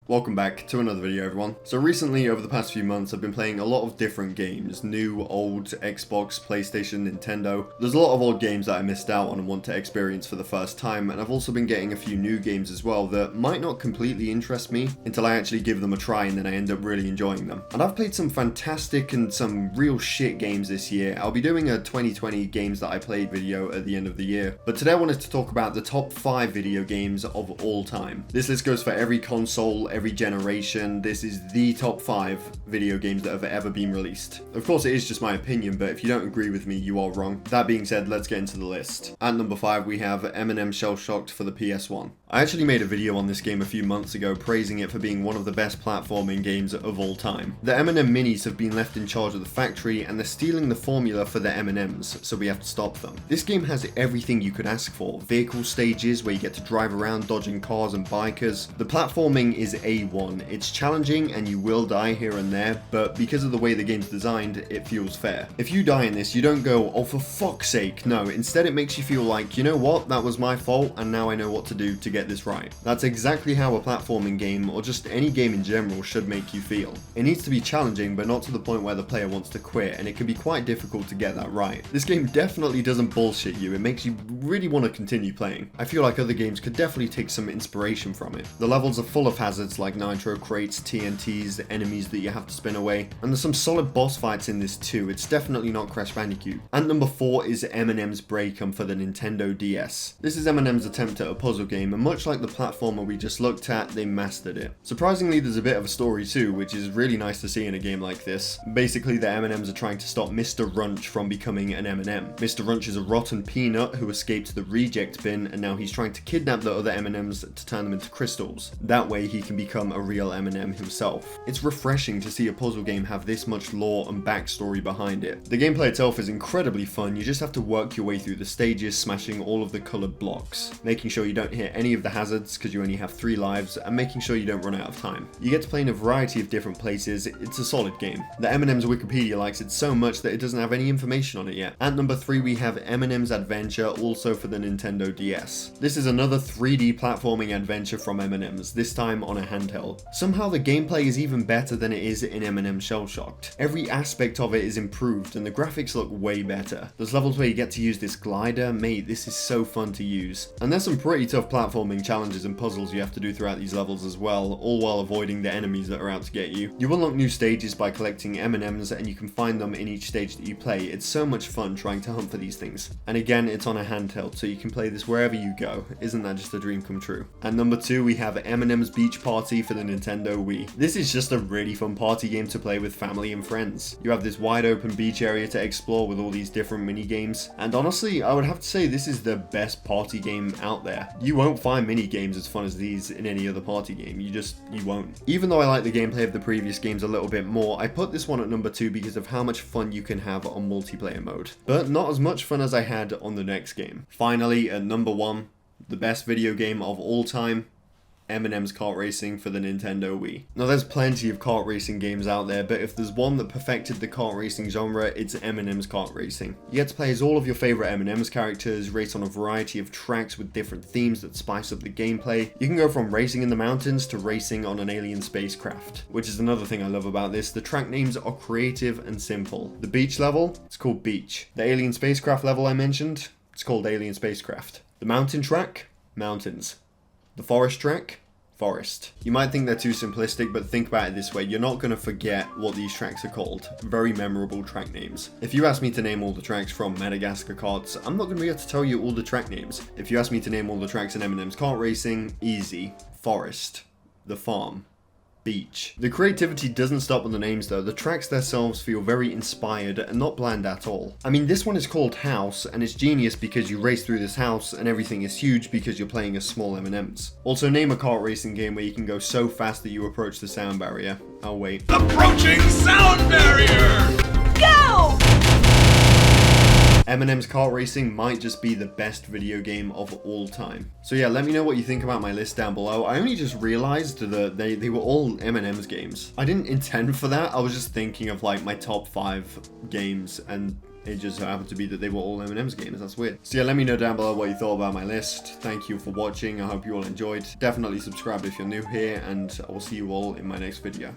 Welcome back to another video, everyone. So recently, over the past few months, I've been playing a lot of different games. New, old, Xbox, PlayStation, Nintendo. There's a lot of old games that I missed out on and want to experience for the first time, and I've also been getting a few new games as well that might not completely interest me until I actually give them a try and then I end up really enjoying them. And I've played some fantastic and some real shit games this year. I'll be doing a 2020 games that I played video at the end of the year. But today I wanted to talk about the top 5 video games of all time. This list goes for every console, every generation. This is the top 5 video games that have ever been released. Of course, it is just my opinion, but if you don't agree with me, you are wrong. That being said, let's get into the list. At number 5, we have Emmi Shellshock for the PS1. I actually made a video on this game a few months ago praising it for being one of the best platforming games of all time. The M&M minis have been left in charge of the factory and they're stealing the formula for the M&Ms, so we have to stop them. This game has everything you could ask for. Vehicle stages where you get to drive around dodging cars and bikers. The platforming is A1. It's challenging and you will die here and there, but because of the way the game's designed, it feels fair. If you die in this, you don't go, oh for fuck's sake, no. Instead it makes you feel like, you know what, that was my fault and now I know what to do to get this right. That's exactly how a platforming game, or just any game in general, should make you feel. It needs to be challenging, but not to the point where the player wants to quit, and it can be quite difficult to get that right. This game definitely doesn't bullshit you, it makes you really want to continue playing. I feel like other games could definitely take some inspiration from it. The levels are full of hazards like nitro crates, TNTs, enemies that you have to spin away, and there's some solid boss fights in this too. It's definitely not Crash Bandicoot. And number 4 is Emmis Breakup for the Nintendo DS. This is Eminem's attempt at a puzzle game, and much like the platformer we just looked at, they mastered it. Surprisingly, there's a bit of a story too, which is really nice to see in a game like this. Basically, the M&Ms are trying to stop Mr. Runch from becoming an M&M. Mr. Runch is a rotten peanut who escaped the reject bin, and now he's trying to kidnap the other M&Ms to turn them into crystals. That way he can become a real M&M himself. It's refreshing to see a puzzle game have this much lore and backstory behind it. The gameplay itself is incredibly fun. You just have to work your way through the stages, smashing all of the coloured blocks, making sure you don't hit any of the hazards because you only have 3 lives, and making sure you don't run out of time. You get to play in a variety of different places. It's a solid game. The M&M's Wikipedia likes it so much that it doesn't have any information on it yet. At number 3 we have Emmis Adventure, also for the Nintendo DS. This is another 3D platforming adventure from M&M's, this time on a handheld. Somehow the gameplay is even better than it is in Emmi Shellshock. Every aspect of it is improved and the graphics look way better. There's levels where you get to use this glider. Mate, this is so fun to use. And there's some pretty tough platforming challenges and puzzles you have to do throughout these levels as well, all while avoiding the enemies that are out to get you. You unlock new stages by collecting M&Ms and you can find them in each stage that you play. It's so much fun trying to hunt for these things. And again, it's on a handheld, so you can play this wherever you go. Isn't that just a dream come true? At number 2 we have M&M's Beach Party for the Nintendo Wii. This is just a really fun party game to play with family and friends. You have this wide open beach area to explore with all these different mini games, and honestly I would have to say this is the best party game out there. You won't find mini games as fun as these in any other party game. You won't. Even though I like the gameplay of the previous games a little bit more, I put this one at number 2 because of how much fun you can have on multiplayer mode, but not as much fun as I had on the next game. Finally, at number 1, the best video game of all time, Emmis Car Racing for the Nintendo Wii. Now there's plenty of kart racing games out there, but if there's one that perfected the kart racing genre, it's Emmis Kart Racing. You get to play as all of your favourite M&Ms characters, race on a variety of tracks with different themes that spice up the gameplay. You can go from racing in the mountains to racing on an alien spacecraft, which is another thing I love about this. The track names are creative and simple. The beach level, it's called Beach. The alien spacecraft level I mentioned, it's called Alien Spacecraft. The mountain track, Mountains. The forest track, Forest. You might think they're too simplistic, but think about it this way. You're not going to forget what these tracks are called. Very memorable track names. If you ask me to name all the tracks from Madagascar Karts, I'm not going to be able to tell you all the track names. If you ask me to name all the tracks in Emmis Car Racing, easy. Forest. The Farm. Beach. The creativity doesn't stop with the names though. The tracks themselves feel very inspired and not bland at all. I mean, this one is called House and it's genius because you race through this house and everything is huge because you're playing as small M&Ms. Also, name a kart racing game where you can go so fast that you approach the sound barrier. I'll wait. Approaching sound barrier! Go! Emmis Car Racing might just be the best video game of all time. So yeah, let me know what you think about my list down below. I only just realized that they were all M&M's games. I didn't intend for that. I was just thinking of like my top 5 games and It just happened to be that they were all M&ms games. That's weird. So yeah, let me know down below what you thought about my list. Thank you for watching. I hope you all enjoyed. Definitely subscribe if you're new here, and I will see you all in my next video.